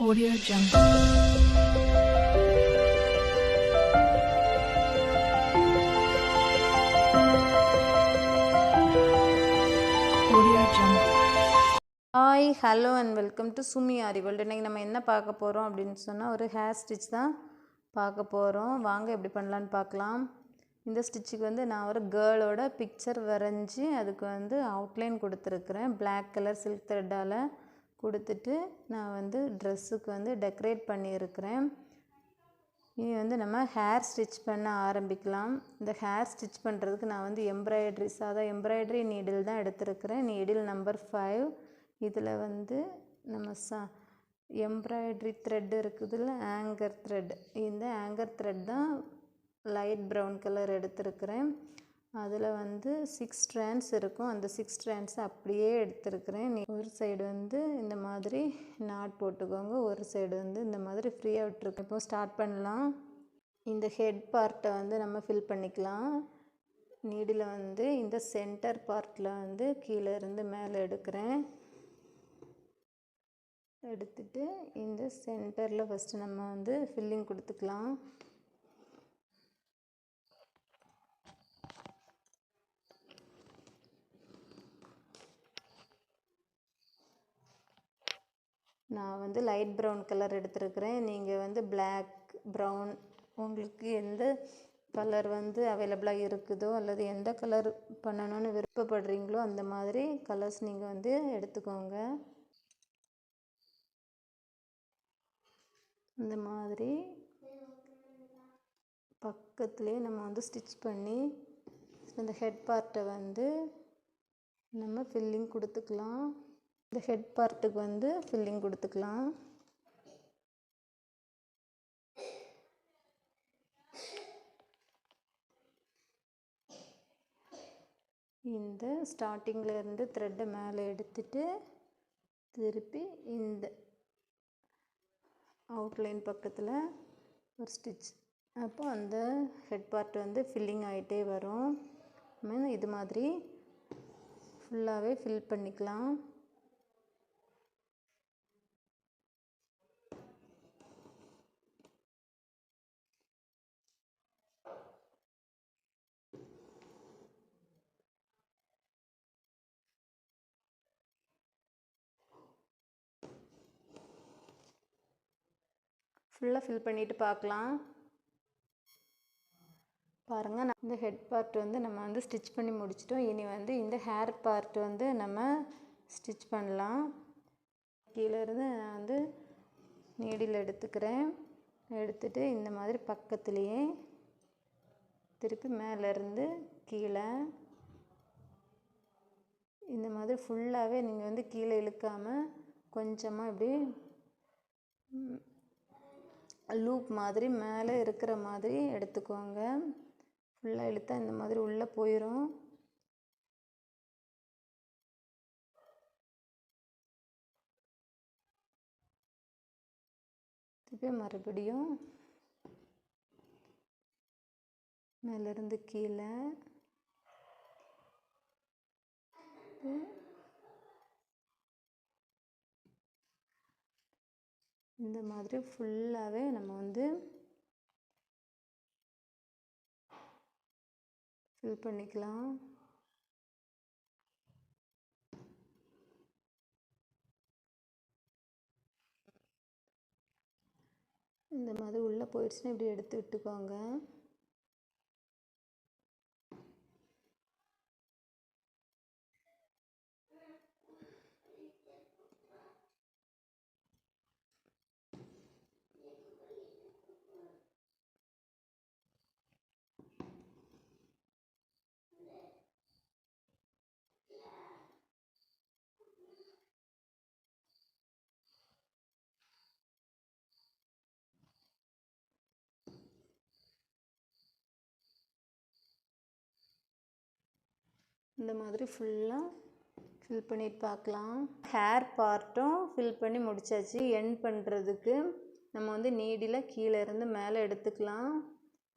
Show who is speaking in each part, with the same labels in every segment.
Speaker 1: Audio Jungle.
Speaker 2: Hi hello and welcome to Sumi Aari world. இன்றைக்கி நம்ம என்ன பார்க்க போகிறோம் அப்படின்னு சொன்னால் ஒரு ஹேர் ஸ்டிச் தான் பார்க்க போகிறோம். வாங்க எப்படி பண்ணலான்னு பார்க்கலாம். இந்த ஸ்டிச்சுக்கு வந்து நான் ஒரு கேர்ளோட பிக்சர் வரைஞ்சி அதுக்கு வந்து அவுட்லைன் கொடுத்துருக்குறேன். பிளாக் கலர் சில்க் த்ரெட்டால் கொடுத்துட்டு நான் வந்து ட்ரெஸ்ஸுக்கு வந்து டெக்கரேட் பண்ணியிருக்கிறேன். இனி வந்து நம்ம ஹேர் ஸ்டிச் பண்ண ஆரம்பிக்கலாம். இந்த ஹேர் ஸ்டிச் பண்ணுறதுக்கு நான் வந்து எம்ப்ராய்டரி சாதா எம்ப்ராய்டரி நீடில் தான் எடுத்திருக்கிறேன். Needle number 5. இதில் வந்து நம்ம எம்ப்ராய்டரி த்ரெட் இருக்குதுல்ல, ஆங்கர் த்ரெட். இந்த ஆங்கர் த்ரெட் தான் லைட் ப்ரௌன் கலர் எடுத்திருக்கிறேன். அதில் வந்து 6 ஸ்ட்ராண்ட்ஸ் இருக்கும். அந்த 6 ஸ்ட்ராண்ட்ஸ் அப்படியே எடுத்திருக்கிறேன். ஒரு சைடு வந்து இந்த மாதிரி நாட் போட்டுக்கோங்க, ஒரு சைடு வந்து இந்த மாதிரி ஃப்ரீயாக விட்டுருக்கேன். இப்போ ஸ்டார்ட் பண்ணலாம். இந்த ஹெட் பார்ட்டை வந்து நம்ம ஃபில் பண்ணிக்கலாம். நீடில் வந்து இந்த சென்டர் பார்ட்டில் வந்து கீழே இருந்து மேலே எடுக்கிறேன். எடுத்துட்டு இந்த சென்டரில் ஃபஸ்ட்டு நம்ம வந்து ஃபில்லிங் கொடுத்துக்கலாம். நான் வந்து லைட் ப்ரௌன் கலர் எடுத்துருக்கிறேன். நீங்கள் வந்து பிளாக் ப்ரௌன் உங்களுக்கு எந்த கலர் வந்து அவைலபிளாக இருக்குதோ அல்லது எந்த கலர் பண்ணணும்னு விருப்பப்படுறீங்களோ அந்த மாதிரி கலர்ஸ் நீங்கள் வந்து எடுத்துக்கோங்க. இந்த மாதிரி பக்கத்துலேயே நம்ம வந்து ஸ்டிச் பண்ணி இந்த ஹெட் பார்ட்டை வந்து நம்ம ஃபில்லிங் கொடுத்துக்கலாம். இந்த ஹெட் பார்ட்டுக்கு வந்து ஃபில்லிங் கொடுத்துக்கலாம். இந்த ஸ்டார்டிங்கில் இருந்து த்ரெட்டை மேலே எடுத்துட்டு திருப்பி இந்த அவுட்லைன் பக்கத்தில் ஒரு ஸ்டிச். அப்போ அந்த ஹெட் பார்ட் வந்து ஃபில்லிங் ஆகிட்டே வரும். இது மாதிரி ஃபுல்லாகவே ஃபில் பண்ணிக்கலாம். ஃபுல்லாக ஃபில் பண்ணிவிட்டு பார்க்கலாம். பாருங்கள், இந்த ஹெட் பார்ட் வந்து நம்ம வந்து ஸ்டிச் பண்ணி முடிச்சிட்டோம். இனி வந்து இந்த ஹேர் பார்ட் வந்து நம்ம ஸ்டிச் பண்ணலாம். கீழே இருந்து நான் வந்து நீடில் எடுத்துக்கிறேன். எடுத்துட்டு இந்த மாதிரி பக்கத்துலேயே திருப்பி மேலேருந்து கீழே இந்த மாதிரி ஃபுல்லாகவே நீங்கள் வந்து கீழே இழுக்காமல் கொஞ்சமாக இப்படி லூப் மாதிரி மேலே இருக்கிற மாதிரி எடுத்துக்கோங்க. ஃபுல்லாக இழுத்தா இந்த மாதிரி உள்ளே போயிடும். திருப்பி மறுபடியும் மேலேருந்து கீழே இந்த மாதிரி ஃபுல்லாகவே நம்ம வந்து ஃபில் பண்ணிக்கலாம். இந்த மாதிரி உள்ளே போயிடுச்சுன்னா இப்படி எடுத்து விட்டுக்கோங்க. இந்த மாதிரி ஃபுல்லாக ஃபில் பண்ணிட்டு பார்க்கலாம். ஹேர் பார்ட்டும் ஃபில் பண்ணி முடிச்சாச்சு. எண்ட் பண்ணுறதுக்கு நம்ம வந்து நீடில் கீழே இருந்து மேலே எடுத்துக்கலாம்.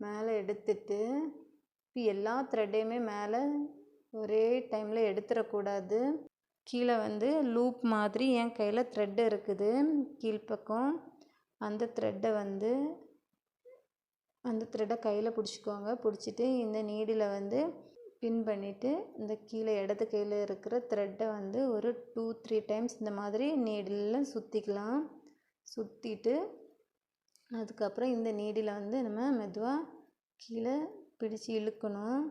Speaker 2: மேலே எடுத்துட்டு இப்போ எல்லா த்ரெட்டையுமே மேலே ஒரே டைமில் எடுத்துடக்கூடாது. கீழே வந்து லூப் மாதிரி என் கையில் த்ரெட்டு இருக்குது கீழ்ப்பக்கம். அந்த த்ரெட்டை கையில் பிடிச்சிக்கோங்க. பிடிச்சிட்டு இந்த நீடில் வந்து பின் பண்ணிவிட்டு இந்த கீழே இடது கையில் இருக்கிற த்ரெட்டை வந்து ஒரு 2-3 டைம்ஸ் இந்த மாதிரி நீடிலில் சுற்றிக்கலாம். சுற்றிட்டு அதுக்கப்புறம் இந்த நீடில் வந்து நம்ம மெதுவாக கீழே பிடிச்சி இழுக்கணும்.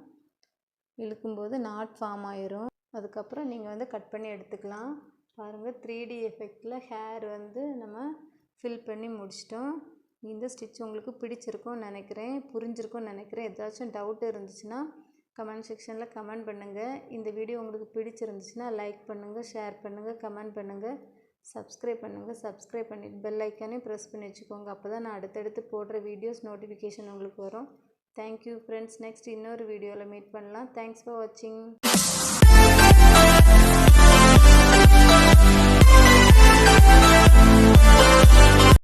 Speaker 2: இழுக்கும்போது நாட் ஃபார்ம் ஆயிரும். அதுக்கப்புறம் நீங்கள் வந்து கட் பண்ணி எடுத்துக்கலாம். பாருங்கள் 3D எஃபெக்டில் ஹேர் வந்து நம்ம ஃபில் பண்ணி முடிச்சிட்டோம். இந்த ஸ்டிச் உங்களுக்கு பிடிச்சிருக்கும்னு நினைக்கிறேன், புரிஞ்சிருக்கும்னு நினைக்கிறேன். ஏதாச்சும் டவுட் இருந்துச்சுன்னா கமெண்ட் செக்ஷனில் கமெண்ட் பண்ணுங்கள். இந்த வீடியோ உங்களுக்கு பிடிச்சிருந்துச்சுன்னா லைக் பண்ணுங்கள், ஷேர் பண்ணுங்கள், கமெண்ட் பண்ணுங்கள், சப்ஸ்கிரைப் பண்ணுங்கள். சப்ஸ்கிரைப் பண்ணிவிட்டு பெல் ஐக்கானே ப்ரெஸ் பண்ணி வச்சுக்கோங்க. அப்போ தான் நான் அடுத்தடுத்து போடுற வீடியோஸ் நோட்டிஃபிகேஷன் உங்களுக்கு வரும். Thank you friends. நெக்ஸ்ட் இன்னொரு வீடியோவில் மீட் பண்ணலாம். தேங்க்ஸ் ஃபார் வாட்சிங்.